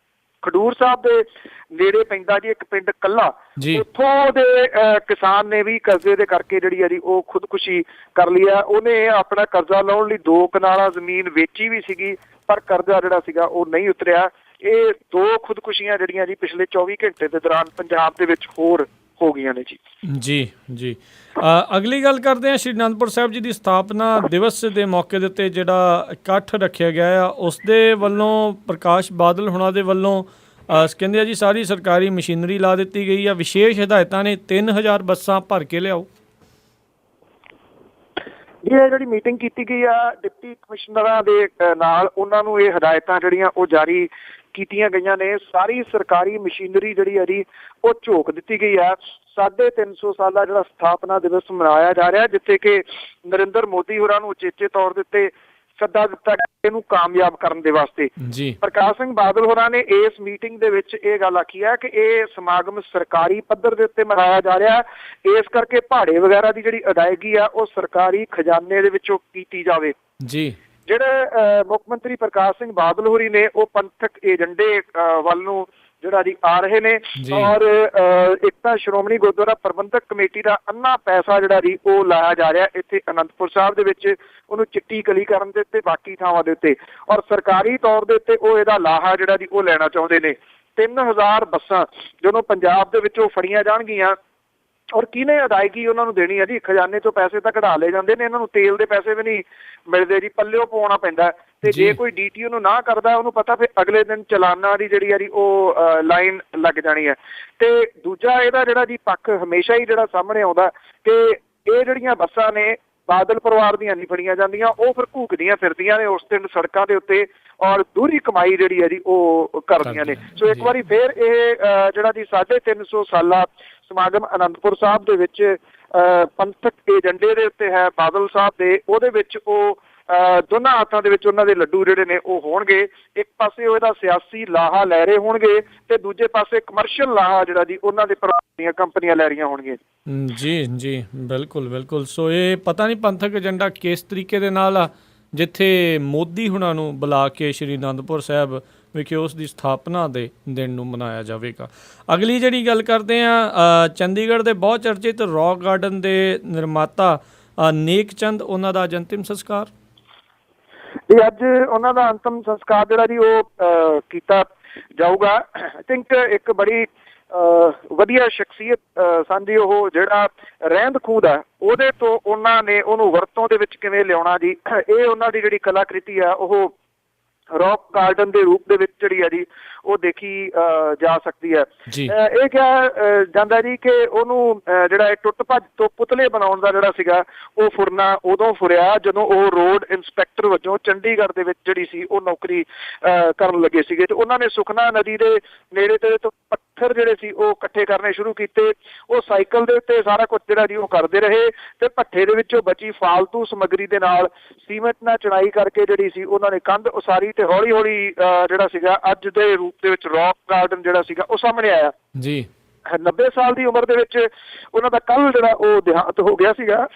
ਖਡੂਰ ਸਾਹਿਬ ਦੇ ਨੇੜੇ ਪੈਂਦਾ ਜੀ ਇੱਕ ਪਿੰਡ ਕੱਲਾ, ਉੱਥੋਂ ਦੇ ਕਿਸਾਨ ਨੇ ਵੀ ਕਰਜ਼ੇ ਦੇ ਕਰਕੇ ਜਿਹੜੀ ਆ ਜੀ ਉਹ ਖੁਦਕੁਸ਼ੀ ਕਰ ਲਈ ਆ। ਉਹਨੇ ਆਪਣਾ ਕਰਜ਼ਾ ਲਾਉਣ ਲਈ 2 ਕਨਾਲਾਂ ਜ਼ਮੀਨ ਵੇਚੀ ਵੀ ਸੀਗੀ, ਪਰ ਕਰਜ਼ਾ ਜਿਹੜਾ ਸੀਗਾ ਉਹ ਨਹੀਂ ਉਤਰਿਆ। ਇਹ 2 ਖੁਦਕੁਸ਼ੀਆਂ ਜਿਹੜੀਆਂ ਜੀ ਪਿਛਲੇ 24 ਘੰਟੇ ਦੇ ਦੌਰਾਨ ਪੰਜਾਬ ਦੇ ਵਿੱਚ ਹੋਰ ਹੋ ਗਈਆਂ ਨੇ ਜੀ। ਜੀ ਜੀ ਅਗਲੀ ਗੱਲ ਕਰਦੇ ਹਾਂ, ਸ਼੍ਰੀ ਅਨੰਦਪੁਰ ਸਾਹਿਬ ਜੀ ਦੀ ਸਥਾਪਨਾ ਦਿਵਸ ਦੇ ਮੌਕੇ ਦੇ ਉੱਤੇ ਜਿਹੜਾ ਇਕੱਠ ਰੱਖਿਆ ਗਿਆ ਆ ਉਸ ਦੇ ਵੱਲੋਂ ਪ੍ਰਕਾਸ਼ ਬਾਦਲ ਹੁਣਾਂ ਦੇ ਵੱਲੋਂ ਕਹਿੰਦੇ ਆ ਜੀ ਸਾਰੀ ਸਰਕਾਰੀ ਮਸ਼ੀਨਰੀ ਲਾ ਦਿੱਤੀ ਗਈ ਆ। ਵਿਸ਼ੇਸ਼ ਹਦਾਇਤਾਂ ਨੇ 3000 ਬੱਸਾਂ ਭਰ ਕੇ ਲਿਆਓ। ਇਹ ਜਿਹੜੀ ਮੀਟਿੰਗ ਕੀਤੀ ਗਈ ਆ ਡਿਪਟੀ ਕਮਿਸ਼ਨਰਾਂ ਦੇ ਨਾਲ, ਉਹਨਾਂ ਨੂੰ ਇਹ ਹਦਾਇਤਾਂ ਜਿਹੜੀਆਂ ਉਹ ਜਾਰੀ ਕੀਤੀਆਂ ਗਈਆਂ ਨੇ। ਸਾਰੀ ਸਰਕਾਰੀ ਮਸ਼ੀਨਰੀ ਜਿਹੜੀ ਹੈ ਜੀ ਉਹ ਝੋਕ ਦਿੱਤੀ ਗਈ ਆ। 350 ਸਾਲਾ ਜਿਹੜਾ ਸਥਾਪਨਾ ਦਿਵਸ ਮਨਾਇਆ ਜਾ ਰਿਹਾ, ਜਿੱਥੇ ਕਿ ਨਰਿੰਦਰ ਮੋਦੀ ਹੋਰਾਂ ਨੂੰ ਉਚੇਚੇ ਤੌਰ ਦੇ ਉੱਤੇ ਸੱਦਾ ਦਿੱਤਾ ਇਹਨੂੰ ਕਾਮਯਾਬ ਕਰਨ ਦੇ ਵਾਸਤੇ। ਪ੍ਰਕਾਸ਼ ਸਿੰਘ ਬਾਦਲ ਹੋਰਾਂ ਨੇ ਇਸ ਮੀਟਿੰਗ ਦੇ ਵਿੱਚ ਇਹ ਗੱਲ ਆਖੀ ਹੈ ਕਿ ਇਹ ਸਮਾਗਮ ਸਰਕਾਰੀ ਪੱਧਰ ਦੇ ਉੱਤੇ ਮਨਾਇਆ ਜਾ ਰਿਹਾ, ਇਸ ਕਰਕੇ ਭਾੜੇ ਵਗੈਰਾ ਦੀ ਜਿਹੜੀ ਅਦਾਇਗੀ ਆ ਉਹ ਸਰਕਾਰੀ ਖਜ਼ਾਨੇ ਦੇ ਵਿੱਚੋਂ ਕੀਤੀ ਜਾਵੇ। ਜਿਹੜੇ ਮੁੱਖ ਮੰਤਰੀ ਪ੍ਰਕਾਸ਼ ਸਿੰਘ ਬਾਦਲ ਹੋਰੀ ਨੇ ਉਹ ਪੰਥਕ ਏਜੰਡੇ ਵੱਲ ਨੂੰ ਜਿਹੜਾ ਜੀ ਆ ਰਹੇ ਨੇ, ਔਰ ਇੱਕ ਤਾਂ ਸ਼੍ਰੋਮਣੀ ਗੁਰਦੁਆਰਾ ਪ੍ਰਬੰਧਕ ਕਮੇਟੀ ਦਾ ਅੰਨਾ ਪੈਸਾ ਜਿਹੜਾ ਜੀ ਉਹ ਲਾਇਆ ਜਾ ਰਿਹਾ ਇੱਥੇ ਅਨੰਦਪੁਰ ਸਾਹਿਬ ਦੇ ਵਿੱਚ, ਉਹਨੂੰ ਚਿੱਟੀ ਕਲੀ ਕਰਨ ਦੇ ਉੱਤੇ, ਬਾਕੀ ਥਾਵਾਂ ਦੇ ਉੱਤੇ, ਔਰ ਸਰਕਾਰੀ ਤੌਰ ਦੇ ਉੱਤੇ ਉਹ ਇਹਦਾ ਲਾਹਾ ਜਿਹੜਾ ਜੀ ਉਹ ਲੈਣਾ ਚਾਹੁੰਦੇ ਨੇ। 3000 ਬੱਸਾਂ ਜਦੋਂ ਪੰਜਾਬ ਦੇ ਵਿੱਚੋਂ ਫੜੀਆਂ ਜਾਣਗੀਆਂ, ਔਰ ਕਿਹਨੇ ਅਦਾਇਗੀ ਉਹਨਾਂ ਨੂੰ ਦੇਣੀ ਹੈ ਜੀ? ਖਜ਼ਾਨੇ ਚੋਂ ਪੈਸੇ ਤਾਂ ਕਢਾ ਲਏ ਜਾਂਦੇ ਨੇ, ਇਹਨਾਂ ਨੂੰ ਤੇਲ ਦੇ ਪੈਸੇ ਵੀ ਨਹੀਂ ਮਿਲਦੇ ਜੀ, ਪੱਲਿਓ ਪਵਾਉਣਾ ਪੈਂਦਾ। ਤੇ ਜੇ ਕੋਈ ਡੀਟੀਓ ਨੂੰ ਨਾ ਕਰਦਾ ਉਹਨੂੰ ਪਤਾ ਫਿਰ ਅਗਲੇ ਦਿਨ ਚਲਾਨਾਂ ਦੀ ਜਿਹੜੀ ਆ ਜੀ ਉਹ ਲਾਈਨ ਲੱਗ ਜਾਣੀ ਹੈ। ਤੇ ਦੂਜਾ ਇਹਦਾ ਜਿਹੜਾ ਜੀ ਪੱਖ ਹਮੇਸ਼ਾ ਹੀ ਜਿਹੜਾ ਸਾਹਮਣੇ ਆਉਂਦਾ ਕਿ ਇਹ ਜਿਹੜੀਆਂ ਬੱਸਾਂ ਨੇ ਬਾਦਲ ਪਰਿਵਾਰ ਦੀਆਂ ਨਹੀਂ ਫੜੀਆਂ ਜਾਂਦੀਆਂ, ਉਹ ਫਿਰ ਘੂਕਦੀਆਂ ਫਿਰਦੀਆਂ ਨੇ ਉਸ ਦਿਨ ਸੜਕਾਂ ਦੇ ਉੱਤੇ, ਔਰ ਦੂਰੀ ਕਮਾਈ ਜਿਹੜੀ ਹੈ ਜੀ ਉਹ ਕਰਦੀਆਂ ਨੇ। ਸੋ ਇੱਕ ਵਾਰੀ ਫਿਰ ਇਹ ਜਿਹੜਾ ਜੀ 350 ਸਾਲਾ ਸਮਾਗਮ ਅਨੰਦਪੁਰ ਸਾਹਿਬ ਦੇ ਵਿੱਚ ਪੰਥਕ ਏਜੰਡੇ ਦੇ ਉੱਤੇ ਹੈ ਬਾਦਲ ਸਾਹਿਬ ਦੇ, ਉਹਦੇ ਵਿੱਚ ਉਹ ਦੋਨਾਂ ਹੱਥਾਂ ਦੇ ਵਿੱਚ ਉਹਨਾਂ ਦੇ ਲੱਡੂ ਜਿਹੜੇ ਨੇ ਉਹ ਹੋਣਗੇ। ਇੱਕ ਪਾਸੇ ਉਹ ਇਹਦਾ ਸਿਆਸੀ ਲਾਹਾ ਲੈ ਰਹੇ ਹੋਣਗੇ ਤੇ ਦੂਜੇ ਪਾਸੇ ਕਮਰਸ਼ੀਅਲ ਲਾਹਾ ਜਿਹੜਾ ਜੀ ਉਹਨਾਂ ਦੇ ਦੀਆਂ ਕੰਪਨੀਆਂ ਲੈ ਰਹੀਆਂ ਹੋਣਗੀਆਂ। ਜੀ ਬਿਲਕੁਲ ਬਿਲਕੁਲ। ਸੋ ਇਹ ਪਤਾ ਨਹੀਂ ਪੰਥਕ ਏਜੰਡਾ ਕਿਸ ਤਰੀਕੇ ਦੇ ਨਾਲ ਆ, ਜਿੱਥੇ ਮੋਦੀ ਹੁਣਾਂ ਨੂੰ ਬੁਲਾ ਕੇ ਸ਼੍ਰੀ ਅਨੰਦਪੁਰ ਸਾਹਿਬ ਵਿਖੇ ਉਸ ਦੀ ਸਥਾਪਨਾ ਦੇ ਦਿਨ ਨੂੰ ਮਨਾਇਆ ਜਾਵੇਗਾ। ਅਗਲੀ ਜਿਹੜੀ ਗੱਲ ਕਰਦੇ ਹਾਂ, ਚੰਡੀਗੜ੍ਹ ਦੇ ਬਹੁਤ ਚਰਚਿਤ ਰੌਕ ਗਾਰਡਨ ਦੇ ਨਿਰਮਾਤਾ ਨੇਕ ਚੰਦ, ਉਹਨਾਂ ਦਾ ਅੱਜ ਅੰਤਿਮ ਸੰਸਕਾਰ। ਜੀ ਅੱਜ ਉਹਨਾਂ ਦਾ ਅੰਤਿਮ ਸੰਸਕਾਰ ਜਿਹੜਾ ਜੀ ਉਹ ਕੀਤਾ ਜਾਊਗਾ। ਆਈ ਥਿੰਕ ਇੱਕ ਬੜੀ ਵਧੀਆ ਸ਼ਖਸੀਅਤ ਸਨ ਜੀ। ਉਹ ਜਿਹੜਾ ਰਹਿੰਦ ਖੂੰਹਦ ਆ ਉਹਦੇ ਤੋਂ ਉਹਨਾਂ ਨੇ ਉਹਨੂੰ ਵਰਤੋਂ ਦੇ ਵਿੱਚ ਕਿਵੇਂ ਲਿਆਉਣਾ ਜੀ, ਇਹ ਉਹਨਾਂ ਦੀ ਜਿਹੜੀ ਕਲਾਕ੍ਰਿਤੀ ਆ ਉਹ ਰੌਕ ਗਾਰਡਨ ਦੇ ਰੂਪ ਦੇ ਵਿੱਚ ਜਿਹੜੀ ਆ ਜੀ ਉਹ ਦੇਖੀ ਜਾ ਸਕਦੀ ਹੈ। ਇਹ ਕਿਹਾ ਜਾਂਦਾ ਜੀ ਕਿ ਉਹਨੂੰ ਜਿਹੜਾ ਇਹ ਟੁੱਟ ਭੱਜ ਤੋਂ ਪੁਤਲੇ ਬਣਾਉਣ ਦਾ ਜਿਹੜਾ ਸੀਗਾ ਉਹ ਫੁਰਨਾ ਉਦੋਂ ਫੁਰਿਆ ਜਦੋਂ ਉਹ ਰੋਡ ਇੰਸਪੈਕਟਰ ਵਜੋਂ ਚੰਡੀਗੜ੍ਹ ਦੇ ਵਿੱਚ ਜਿਹੜੀ ਸੀ ਉਹ ਨੌਕਰੀ ਕਰਨ ਲੱਗੇ ਸੀਗੇ। ਤੇ ਉਹਨਾਂ ਨੇ ਸੁਖਨਾ ਨਦੀ ਦੇ ਨੇੜੇ ਤੇੜੇ ਤੋਂ ਪੱਥਰ ਜਿਹੜੇ ਸੀ ਉਹ ਇਕੱਠੇ ਕਰਨੇ ਸ਼ੁਰੂ ਕੀਤੇ। ਉਹ ਸਾਈਕਲ ਦੇ ਉੱਤੇ ਸਾਰਾ ਕੁਝ ਜਿਹੜਾ ਜੀ ਉਹ ਕਰਦੇ ਰਹੇ ਤੇ ਭੱਠੇ ਦੇ ਵਿੱਚੋਂ ਬਚੀ ਫਾਲਤੂ ਸਮੱਗਰੀ ਦੇ ਨਾਲ ਸੀਮੈਂਟ ਨਾਲ ਚੜਾਈ ਕਰਕੇ ਜਿਹੜੀ ਸੀ ਉਹਨਾਂ ਨੇ ਕੰਧ ਉਸਾਰੀ ਤੇ ਹੌਲੀ ਹੌਲੀ ਜਿਹੜਾ ਸੀਗਾ ਅੱਜ ਦੇ ਰੂਪ ਦੇ ਵਿੱਚ ਰੌਕ ਗਾਰਡਨ ਜਿਹੜਾ ਸੀਗਾ ਉਹ ਸਾਹਮਣੇ ਆਇਆ ਜੀ। 90 ਸਾਲ ਦੀ ਉਮਰ ਦੇ ਵਿੱਚ ਉਹਨਾਂ ਦਾ ਕੱਲ ਜਿਹੜਾ ਉਹ ਦੇਹਾਂਤ ਹੋ ਗਿਆ ਸੀਗਾ,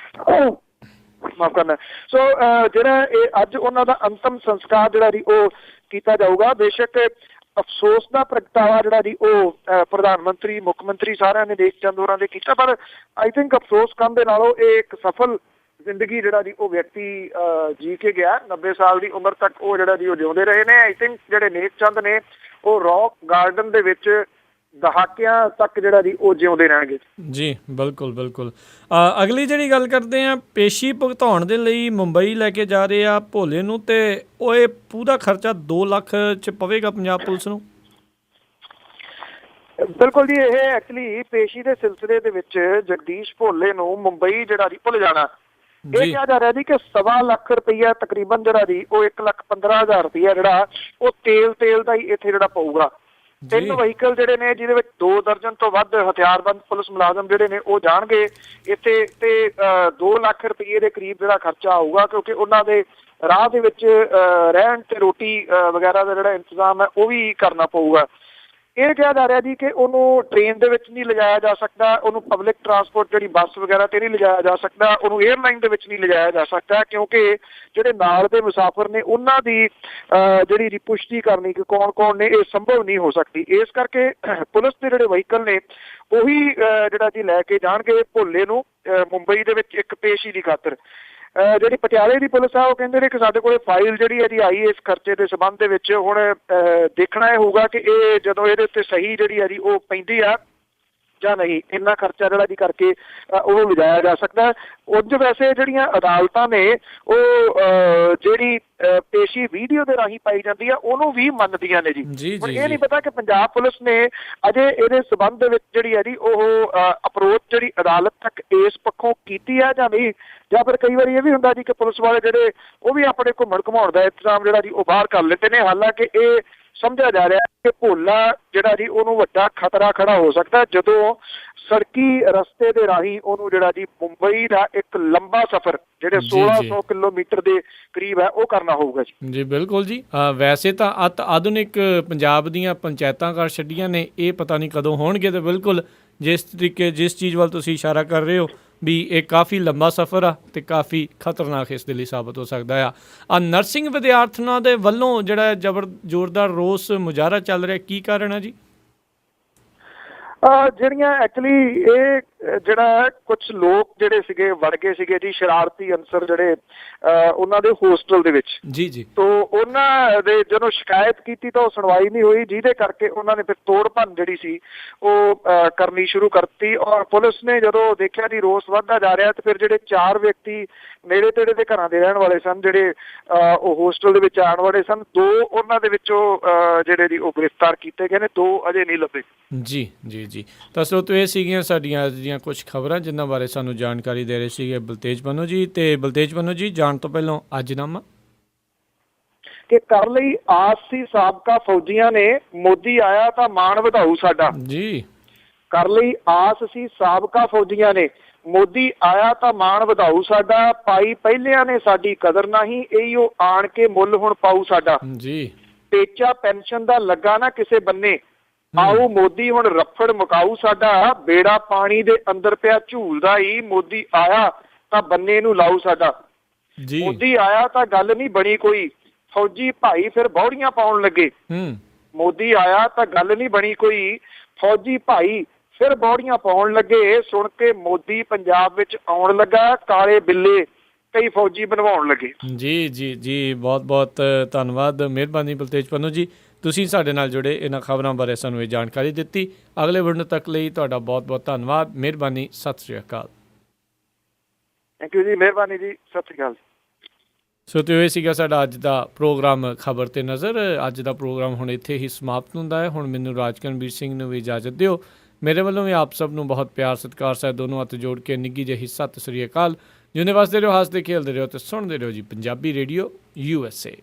ਮਾਫ ਕਰਨਾ। ਸੋ ਜਿਹੜਾ ਇਹ ਅੱਜ ਉਹਨਾਂ ਦਾ ਅੰਤਮ ਸੰਸਕਾਰ ਜਿਹੜਾ ਜੀ ਉਹ ਕੀਤਾ ਜਾਊਗਾ। ਬੇਸ਼ੱਕ ਅਫਸੋਸ ਦਾ ਪ੍ਰਗਟਾਵਾ ਜਿਹੜਾ ਜੀ ਉਹ ਪ੍ਰਧਾਨ ਮੰਤਰੀ, ਮੁੱਖ ਮੰਤਰੀ ਸਾਰਿਆਂ ਨੇ ਦੇਸ਼ ਚੰਦ ਹੋਰਾਂ ਦੇ ਕੀਤਾ, ਪਰ ਆਈ ਥਿੰਕ ਅਫਸੋਸ ਕਰਨ ਦੇ ਨਾਲੋਂ ਇਹ ਇੱਕ ਸਫਲ ਜ਼ਿੰਦਗੀ ਜਿਹੜਾ ਜੀ ਉਹ ਵਿਅਕਤੀ ਜੀ ਕੇ ਗਿਆ। 90 ਸਾਲ ਦੀ ਉਮਰ ਤੱਕ ਉਹ ਜਿਹੜਾ ਜੀ ਉਹ ਜਿਉਂਦੇ ਰਹੇ ਨੇ। ਆਈ ਥਿੰਕ ਜਿਹੜੇ ਨੇਕ ਚੰਦ ਨੇ ਉਹ ਰੌਕ ਗਾਰਡਨ ਦੇ ਵਿੱਚ ਦਹਾਕਿਆਂ ਤੱਕ ਜਿਹੜਾ ਜੀ ਉਹ ਜਿਉਂਦੇ ਰਹਿਣਗੇ ਜੀ। ਬਿਲਕੁਲ ਬਿਲਕੁਲ। ਅਗਲੀ ਜਿਹੜੀ ਗੱਲ ਕਰਦੇ ਆ, ਪੇਸ਼ੀ ਭੁਗਤਾਉਣ ਦੇ ਲਈ ਮੁੰਬਈ ਲੈ ਕੇ ਜਾ ਰਹੇ ਆ ਭੋਲੇ ਨੂੰ, ਤੇ ਉਹ ਇਹ ਪੂਰਾ ਖਰਚਾ 2 ਲੱਖ 'ਚ ਪਵੇਗਾ ਪੰਜਾਬ ਪੁਲਿਸ ਨੂੰ। ਬਿਲਕੁਲ ਜੀ। ਇਹ ਐਕਚੁਅਲੀ ਪੇਸ਼ੀ ਦੇ ਸਿਲਸਿਲੇ ਦੇ ਵਿੱਚ ਜਗਦੀਸ਼ ਭੋਲੇ ਨੂੰ ਮੁੰਬਈ ਜਿਹੜਾ ਜੀ ਭੁੱਲ ਜਾਣਾ, ਇਹ ਕਿਹਾ ਜਾ ਰਿਹਾ ਜੀ ਕਿ 1.25 ਲੱਖ ਰੁਪਈਆ ਤਕਰੀਬਨ ਜਿਹੜਾ ਜੀ ਉਹ 1,15,000 ਰੁਪਈਆ ਜਿਹੜਾ ਉਹ ਤੇਲ ਦਾ ਹੀ ਇੱਥੇ ਜਿਹੜਾ ਪਊਗਾ। 3 ਵਹੀਕਲ ਜਿਹੜੇ ਨੇ ਜਿਹਦੇ ਵਿੱਚ 2 ਦਰਜਨ ਤੋਂ ਵੱਧ ਹਥਿਆਰਬੰਦ ਪੁਲਿਸ ਮੁਲਾਜ਼ਮ ਜਿਹੜੇ ਨੇ ਉਹ ਜਾਣਗੇ ਇੱਥੇ ਤੇ 2 ਲੱਖ ਰੁਪਈਏ ਦੇ ਕਰੀਬ ਜਿਹੜਾ ਖਰਚਾ ਆਊਗਾ, ਕਿਉਂਕਿ ਉਹਨਾਂ ਦੇ ਰਾਹ ਦੇ ਵਿੱਚ ਰਹਿਣ ਤੇ ਰੋਟੀ ਵਗੈਰਾ ਦਾ ਜਿਹੜਾ ਇੰਤਜ਼ਾਮ ਹੈ ਉਹ ਵੀ ਕਰਨਾ ਪਊਗਾ। ਇਹ ਕਿਹਾ ਜਾ ਰਿਹਾ ਜੀ ਕਿ ਉਹਨੂੰ ਟ੍ਰੇਨ ਦੇ ਵਿੱਚ ਨਹੀਂ ਲਿਜਾਇਆ ਜਾ ਸਕਦਾ, ਉਹਨੂੰ ਪਬਲਿਕ ਟਰਾਂਸਪੋਰਟ ਜਿਹੜੀ ਬੱਸ ਵਗੈਰਾ ਤੇ ਨਹੀਂ ਲਿਜਾਇਆ ਜਾ ਸਕਦਾ, ਉਹਨੂੰ 에ਅਰਲਾਈਨ ਦੇ ਵਿੱਚ ਨਹੀਂ ਲਿਜਾਇਆ ਜਾ ਸਕਦਾ, ਕਿਉਂਕਿ ਜਿਹੜੇ ਨਾਲ ਦੇ ਮੁਸਾਫਰ ਨੇ ਉਹਨਾਂ ਦੀ ਜਿਹੜੀ ਪੁਸ਼ਟੀ ਕਰਨੀ ਕਿ ਕੌਣ ਕੌਣ ਨੇ ਇਹ ਸੰਭਵ ਨਹੀਂ ਹੋ ਸਕਦੀ। ਇਸ ਕਰਕੇ ਪੁਲਿਸ ਦੇ ਜਿਹੜੇ ਵਹੀਕਲ ਨੇ ਉਹੀ ਜਿਹੜਾ ਜੀ ਲੈ ਕੇ ਜਾਣਗੇ ਭੋਲੇ ਨੂੰ ਮੁੰਬਈ ਦੇ ਵਿੱਚ ਇੱਕ ਪੇਸ਼ੀ ਦੀ ਖਾਤਰ। ਜਿਹੜੀ ਪਟਿਆਲੇ ਦੀ ਪੁਲਿਸ ਆ ਉਹ ਕਹਿੰਦੇ ਨੇ ਕਿ ਸਾਡੇ ਕੋਲ ਫਾਈਲ ਜਿਹੜੀ ਹੈ ਜੀ ਆਈ ਇਸ ਖਰਚੇ ਦੇ ਸੰਬੰਧ ਦੇ ਵਿੱਚ। ਹੁਣ ਦੇਖਣਾ ਇਹ ਹੋਊਗਾ ਕਿ ਇਹ ਜਦੋਂ ਇਹਦੇ ਉੱਤੇ ਸਹੀ ਜਿਹੜੀ ਹੈ ਜੀ ਉਹ ਪੈਂਦੀ ਆ ਜਾਂ ਨਹੀਂ, ਇੰਨਾ ਖਰਚਾ ਜਿਹੜਾ ਜੀ ਕਰਕੇ ਉਹ ਲਿਜਾਇਆ ਜਾ ਸਕਦਾ। ਉਂਝ ਵੈਸੇ ਜਿਹੜੀਆਂ ਅਦਾਲਤਾਂ ਨੇ ਉਹ ਜਿਹੜੀ ਪੇਸ਼ੀ ਵੀਡੀਓ ਦੇ ਰਾਹੀਂ ਪਾਈ ਜਾਂਦੀ ਆ ਉਹਨੂੰ ਵੀ ਮੰਨਦੀਆਂ ਨੇ ਜੀ। ਹੁਣ ਇਹ ਨਹੀਂ ਪਤਾ ਕਿ ਪੰਜਾਬ ਪੁਲਿਸ ਨੇ ਅਜੇ ਇਹਦੇ ਸੰਬੰਧ ਦੇ ਵਿੱਚ ਜਿਹੜੀ ਹੈ ਜੀ ਉਹ ਅਪਰੋਚ ਜਿਹੜੀ ਅਦਾਲਤ ਤੱਕ ਇਸ ਪੱਖੋਂ ਕੀਤੀ ਆ ਜਾਂ ਨਹੀਂ, ਜਾਂ ਫਿਰ ਕਈ ਵਾਰੀ ਇਹ ਵੀ ਹੁੰਦਾ ਜੀ ਕਿ ਪੁਲਿਸ ਵਾਲੇ ਜਿਹੜੇ ਉਹ ਵੀ ਆਪਣੇ ਘੁੰਮਣ ਘੁਮਾਉਣ ਦਾ ਇੰਤਜ਼ਾਮ ਜਿਹੜਾ ਜੀ ਉਹ ਬਾਹਰ ਕਰ ਲੈਂਦੇ ਨੇ। ਹਾਲਾਂਕਿ ਇਹ ਸਮਝਿਆ ਜਾ ਰਿਹਾ ਕਿ ਭੋਲਾ ਜਿਹੜਾ ਜੀ ਉਹਨੂੰ ਵੱਡਾ ਖਤਰਾ ਖੜਾ ਹੋ ਸਕਦਾ ਜਦੋਂ ਸੜਕੀ ਰਸਤੇ ਦੇ ਰਾਹੀਂ ਉਹਨੂੰ ਜਿਹੜਾ ਜੀ ਮੁੰਬਈ ਦਾ ਇੱਕ ਲੰਬਾ ਸਫ਼ਰ ਜਿਹੜੇ 1600 ਕਿਲੋਮੀਟਰ ਦੇ ਕਰੀਬ ਹੈ ਉਹ ਕਰਨਾ ਹੋਊਗਾ ਜੀ। ਬਿਲਕੁਲ ਜੀ। ਵੈਸੇ ਤਾਂ ਆਧੁਨਿਕ ਪੰਜਾਬ ਦੀਆਂ ਪੰਚਾਇਤਾਂ ਕਰ ਛੱਡੀਆਂ ਨੇ, ਇਹ ਪਤਾ ਨਹੀਂ ਕਦੋਂ ਹੋਣਗੇ। ਤੇ ਬਿਲਕੁਲ ਜਿਸ ਚੀਜ਼ ਵੱਲ ਤੁਸੀਂ ਇਸ਼ਾਰਾ ਕਰ ਰਹੇ ਹੋ ਵੀ ਇਹ ਕਾਫੀ ਲੰਬਾ ਸਫ਼ਰ ਆ ਤੇ ਕਾਫੀ ਖਤਰਨਾਕ ਇਸ ਦੇ ਲਈ ਸਾਬਤ ਹੋ ਸਕਦਾ ਆ। ਨਰਸਿੰਗ ਵਿਦਿਆਰਥਣਾਂ ਦੇ ਵੱਲੋਂ ਜਿਹੜਾ ਜ਼ੋਰਦਾਰ ਰੋਸ ਮੁਜ਼ਾਹਰਾ ਚੱਲ ਰਿਹਾ, ਕੀ ਕਾਰਨ ਆ ਜੀ? ਜਿਹੜੀਆਂ ਐਕਚੁਅਲੀ ਇਹ ਜਿਹੜਾ ਕੁਝ ਲੋਕ ਜਿਹੜੇ ਸੀਗੇ ਵੜ ਗਏ ਸੀਗੇ ਜੀ, ਸ਼ਰਾਰਤੀ ਅਨਸਰ ਜਿਹੜੇ ਉਹਨਾਂ ਦੇ ਹੋਸਟਲ ਦੇ ਵਿੱਚ ਜੀ ਤੋਂ ਉਹਨਾਂ ਦੇ ਜਦੋਂ ਸ਼ਿਕਾਇਤ ਕੀਤੀ ਤਾਂ ਉਹ ਸੁਣਵਾਈ ਨਹੀਂ ਹੋਈ, ਜਿਹਦੇ ਕਰਕੇ ਉਹਨਾਂ ਨੇ ਫਿਰ ਤੋੜ ਭੰਨ ਜਿਹੜੀ ਸੀ ਉਹ ਕਰਨੀ ਸ਼ੁਰੂ ਕਰਤੀ। ਔਰ ਪੁਲਿਸ ਨੇ ਜਦੋਂ ਦੇਖਿਆ ਜੀ ਰੋਸ ਵੱਧਦਾ ਜਾ ਰਿਹਾ ਤੇ ਫਿਰ ਜਿਹੜੇ 4 ਵਿਅਕਤੀ ਨੇੜੇ ਤੇੜੇ ਦੇ ਘਰਾਂ ਦੇ ਰਹਿਣ ਵਾਲੇ ਸਨ ਜਿਹੜੇ ਉਹ ਹੋਸਟਲ ਦੇ ਵਿੱਚ ਆਉਣ ਵਾਲੇ ਸਨ, 2 ਉਹਨਾਂ ਦੇ ਵਿੱਚੋਂ ਜਿਹੜੇ ਜੀ ਉਹ ਗ੍ਰਿਫਤਾਰ ਕੀਤੇ ਗਏ ਨੇ, 2 ਅਜੇ ਨਹੀਂ ਲੱਭੇ ਜੀ। ਤਾਂ ਸਰੋਤਿਓ ਇਹ ਸੀਗੀਆਂ ਸਾਡੀਆਂ ਅੱਜ ਦੀਆਂ ਕੁਝ ਖਬਰਾਂ ਜਿਨ੍ਹਾਂ ਬਾਰੇ ਸਾਨੂੰ ਜਾਣਕਾਰੀ ਦੇ ਰਹੇ ਸੀਗੇ ਬਲਤੇਜ ਪੰਨੂ ਜੀ। ਤੇ ਬਲਤੇਜ ਪੰਨੂ ਜੀ, ਜਾਣ ਤੋਂ ਪਹਿਲਾਂ ਅੱਜਨਾਮਾ ਕਿ ਕਰ ਲਈ ਆਸ ਸੀ ਸਾਬਕਾ ਫੌਜੀਆਂ ਨੇ, ਮੋਦੀ ਆਇਆ ਤਾਂ ਮਾਣ ਵਧਾਊ ਸਾਡਾ ਜੀ। ਕਰ ਲਈ ਆਸ ਸੀ ਸਾਬਕਾ ਫੌਜੀਆਂ ਨੇ, ਮੋਦੀ ਆਇਆ ਤਾਂ ਮਾਣ ਵਧਾਊ ਸਾਡਾ, ਪਾਈ ਪਹਿਲਿਆਂ ਨੇ ਸਾਡੀ ਕਦਰ ਨਹੀਂ, ਇਹੋ ਆਣ ਕੇ ਮੁੱਲ ਹੁਣ ਪਾਊ ਸਾਡਾ ਜੀ। ਪੇਚਾ ਪੈਨਸ਼ਨ ਦਾ ਲੱਗਾ ਨਾ ਕਿਸੇ ਬੰਨੇ, ਆਓ ਮੋਦੀ ਹੁਣ ਰੱਫੜ ਮੁਕਾਊ ਸਾਡਾ, ਬੇੜਾ ਪਾਣੀ ਦੇ ਅੰਦਰ ਪਿਆ ਝੂਲਦਾ ਹੀ, ਮੋਦੀ ਆਇਆ ਤਾਂ ਬੰਨੇ ਨੂੰ ਲਾਊ ਸਾਡਾ ਜੀ। ਮੋਦੀ ਆਇਆ ਤਾਂ ਗੱਲ ਨਹੀਂ ਬਣੀ ਕੋਈ, ਫੌਜੀ ਭਾਈ ਫਿਰ ਬੌੜੀਆਂ ਪਾਉਣ ਲੱਗੇ। ਮੋਦੀ ਆਇਆ ਤਾਂ ਗੱਲ ਨਹੀਂ ਬਣੀ ਕੋਈ, ਫੌਜੀ ਭਾਈ ਫਿਰ ਬੌੜੀਆਂ ਪਾਉਣ ਲੱਗੇ, ਸੁਣ ਕੇ ਮੋਦੀ ਪੰਜਾਬ ਵਿੱਚ ਆਉਣ ਲੱਗਾ, ਕਾਲੇ ਬਿੱਲੇ ਕਈ ਫੌਜੀ ਬਣਵਾਉਣ ਲੱਗੇ ਜੀ। ਬਹੁਤ ਬਹੁਤ ਧੰਨਵਾਦ, ਮਿਹਰਬਾਨੀ ਬਲਤੇਜ ਪੰਨੂ ਜੀ। ਤੁਸੀਂ ਸਾਡੇ ਨਾਲ ਜੁੜੇ, ਇਹਨਾਂ ਖਬਰਾਂ ਬਾਰੇ ਸਾਨੂੰ ਇਹ ਜਾਣਕਾਰੀ ਦਿੱਤੀ। ਅਗਲੇ ਬੁਲੇਟਿਨ ਤੱਕ ਲਈ ਤੁਹਾਡਾ ਬਹੁਤ ਬਹੁਤ ਧੰਨਵਾਦ। ਮਿਹਰਬਾਨੀ। ਸਤਿ ਸ਼੍ਰੀ ਅਕਾਲ। ਥੈਂਕ ਯੂ ਜੀ, ਮਿਹਰਬਾਨੀ ਜੀ, ਸਤਿ ਸ਼੍ਰੀ ਅਕਾਲ। ਸੋ ਤੇ ਇਹ ਸੀਗਾ ਸਾਡਾ ਅੱਜ ਦਾ ਪ੍ਰੋਗਰਾਮ ਖਬਰ ਤੇ ਨਜ਼ਰ। ਅੱਜ ਦਾ ਪ੍ਰੋਗਰਾਮ ਹੁਣ ਇੱਥੇ ਹੀ ਸਮਾਪਤ ਹੁੰਦਾ ਹੈ। ਹੁਣ ਮੈਨੂੰ ਰਾਜਕਨਵੀਰ ਸਿੰਘ ਨੂੰ ਵੀ ਇਜਾਜ਼ਤ ਦਿਓ। ਮੇਰੇ ਵੱਲੋਂ ਵੀ ਆਪ ਸਭ ਨੂੰ ਬਹੁਤ ਪਿਆਰ ਸਤਿਕਾਰ ਸਹਿਤ ਦੋਨੋਂ ਹੱਥ ਜੋੜ ਕੇ ਨਿੱਘੀ ਜਿਹੀ ਸਤਿ ਸ੍ਰੀ ਅਕਾਲ। ਜਿਉਂਦੇ ਵਸਦੇ ਰਹੋ, ਹੱਸਦੇ ਖੇਲਦੇ ਰਹੋ ਤੇ ਸੁਣਦੇ ਰਹੋ ਜੀ ਪੰਜਾਬੀ ਰੇਡੀਓ USA।